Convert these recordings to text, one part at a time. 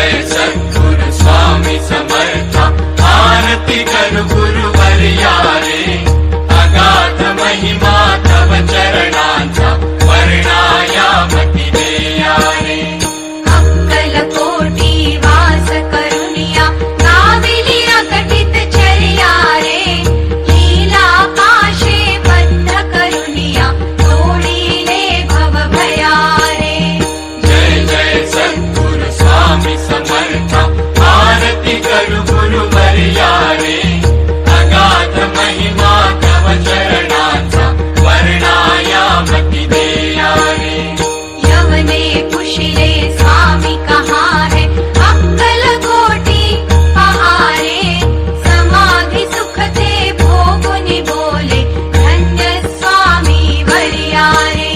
जय सद्गुरु स्वामी समर्था आरती करू गुरुवर्या रे अगाध महिमा तव चरणांचा वर्णायामती देया रे अक्कलकोटी वास करुनिया गाविली अकटित चर्या रे लीला पाशे बद्ध करुनिया तोडिले भव भया रे जय जय सद्गुरु स्वामी समर्था आरती करू गुरुवर्या रे अगाध महिमा तव चरणांचा वर्णायामती देया रे यवने पुशिले स्वामी कहाँ है अक्कलकोटी पहारे समाधि सुख ते भोगुनि बोले धन्य स्वामी वर्या रे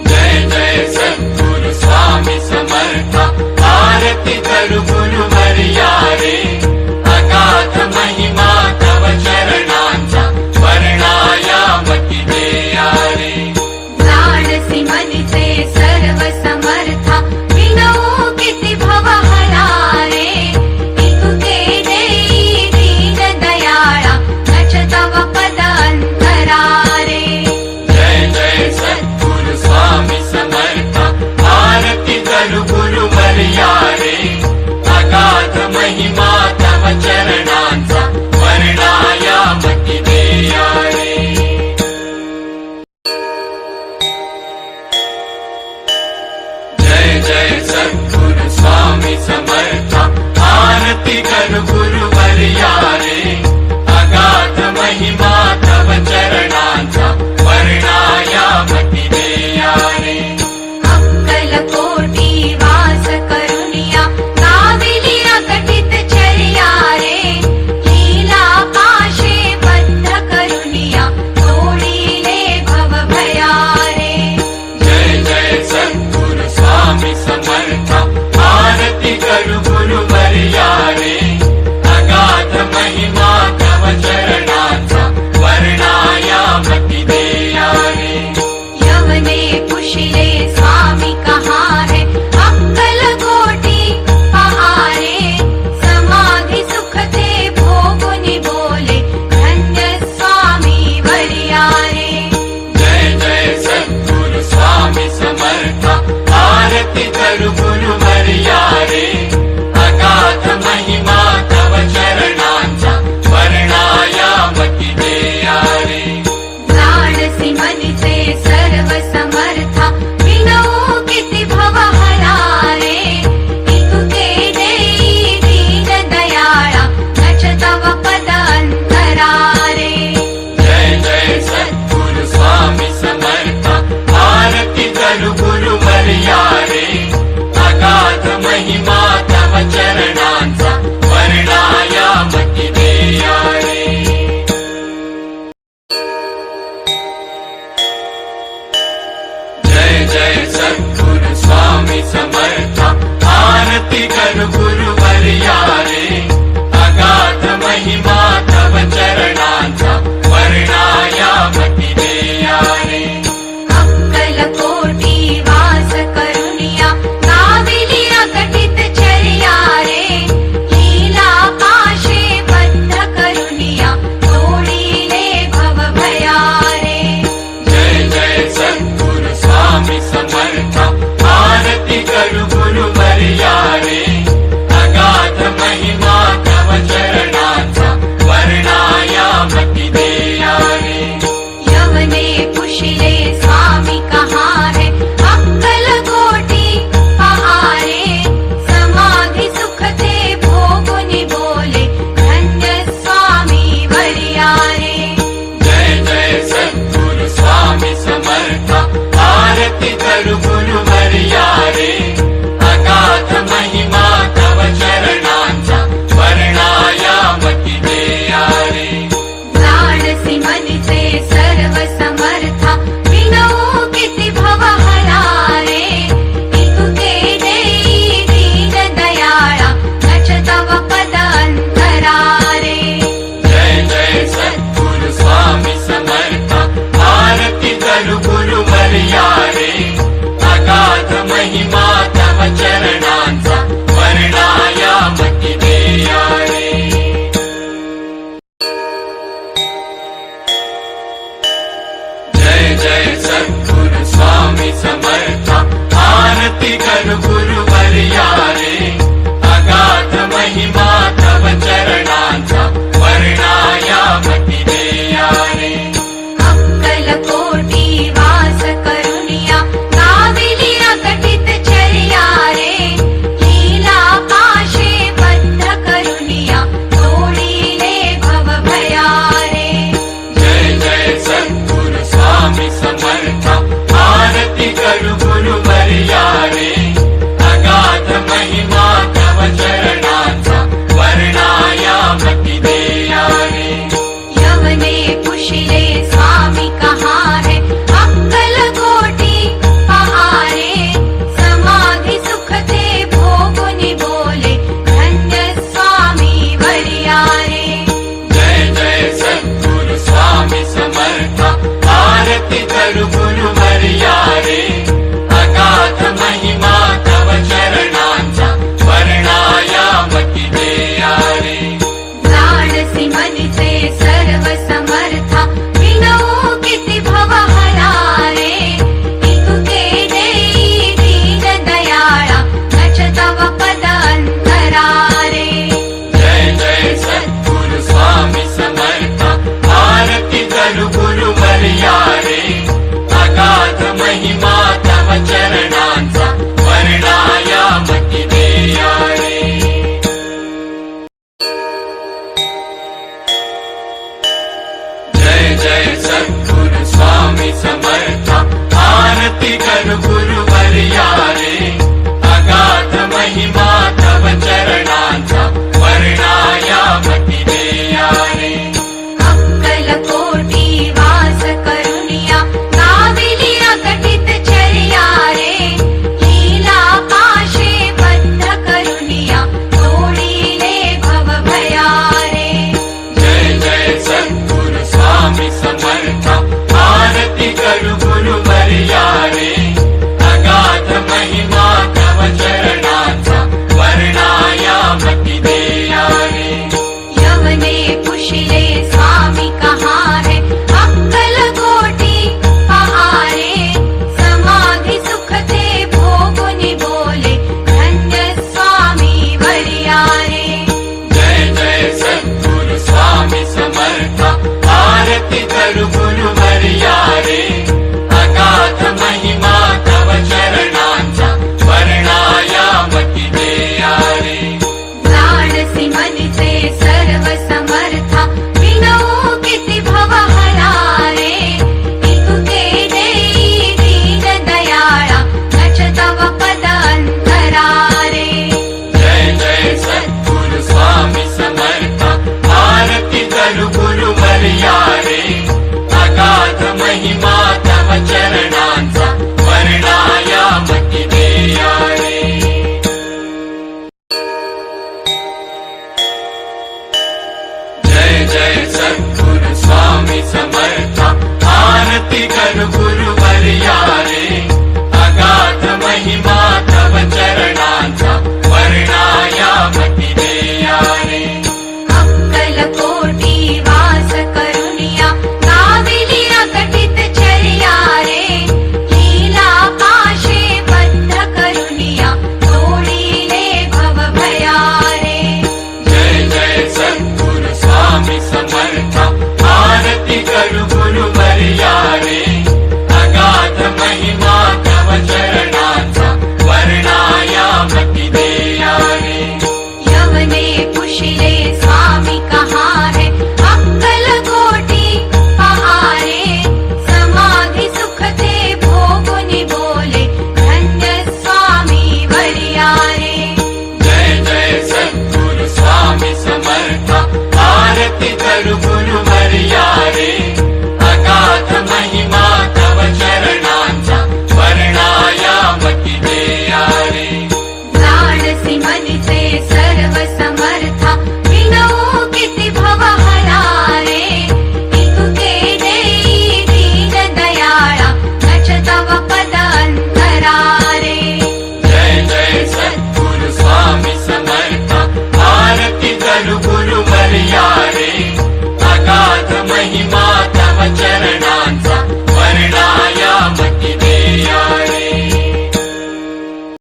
जय जय सद्गुरु स्वामी समर्था आरती करू गुरुवर्या रे अगाध महिमा तव चरणांचा वर्णायामती देया रे जाणसी मनिचे सर्व समर्था विनवू किती भवहरा रे इतुके देई दीन दयाळा नच तव पद अंतरा रे जय जय सद्गुरु स्वामी समर्था आरती करू गुरुवर्या रे अगाध महिमा तव चरणांचा वर्णायामती देया रे जय जय सद्गुरु स्वामी समर्था आरती करू गुरुवर्या रे अगाध महिमा तव चरणांचा वर्णायामती देया रे अक्कलकोटी वास करुनिया गाविली अकटित चर्या रे लीला पाशे बद्ध करुनिया तोडिले भव भया रे जय जय सद्गुरु स्वामी समर्था आरती करू गुरुवर्या रे अगाध महिमा तव चरणांचा वर्णायामती देया रे यवने पुशिले स्वामी कहाँ है अक्कलकोटी पहारे समाधि सुख ते भोगुनि बोले धन्य स्वामी वर्या रे जय जय सद्गुरु स्वामी समर्था आरती करू गुरुवर्या रे अगाध महिमा तव चरणांचा वर्णायामती देया रे जाणसी मनिचे सर्व समर्था विनवू किती भवहरा रे इतुके देई दीन दयाळा नच तव पद अंतरा रे जय जय सद्गुरु स्वामी समर्था आरती करू गुरुवर्या रे अगाध महिमा तव चरणांचा वर्णायामती देया रे जय जय सद्गुरु स्वामी समर्था आरती करू गुरुवर्या रे अगाध महिमा तव चरणांचा वर्णायामती देया रे अक्कलकोटी वास करुनिया गाविली अकटित चर्या रे लीला पाशे बद्ध करुनिया तोडिले भव भया रे जय जय सद्गुरु स्वामी समर्था आरती करू गुरुवर्या रे अगाध महिमा तव चरणांचा वर्णायामती देया रे यवने पुशिले स्वामी कहाँ है अक्कलकोटी पहारे समाधि सुख ते भोगुनि बोले धन्य स्वामी वर्या रे जय जय सद्गुरु स्वामी समर्था आरती करू गुरुवर्या रे अगाध महिमा तव चरणांचा वर्णायामती देया रे जाणसी मनिचे सर्व समर्था विनवू किती भवहरा रे इतुके देई दीन दयाळा नच तव पद अंतरा रे जय जय सद्गुरु स्वामी समर्था आरती करू गुरुवर्या रे आरती कर गुरुवर्या रे अगाध महिमा तव चरणांचा वर्णायामती देया रे अक्कलकोटी वास करुनिया गाविली अकटित चर्या रे लीला पाशे बद्ध करुनिया तोडिले भव भया रे जय जय सद्गुरु स्वामी समर्था आरती कर गुरुवर्या रे अगाध महिमा तव चरणांचा वर्णायामती देया रे यवने पुशिले स्वामी कहाँ है अक्कलकोटी पहारे समाधि सुख ते भोगुनि बोले धन्य स्वामी वर्या रे जय जय सद्गुरु स्वामी समर्था आरती कर गुरुवर्या रे अगाध महिमा तव चरणांचा वर्णायामती देया रे लाडसी मनीचे सर्व समर्था विनवू किती भव हरारे इतुके देई दीन दयाळा नच तव पद अंतरारे जय जय सद्गुरु स्वामी समर्था आरती कर गुरुवर्या रे अगाध महिमा तव चरणांचा वर्णायामती देया रे जय जय सद्गुरु स्वामी समर्था आरती कर गुरुवर्या रे अगाध महिमा तव चरणा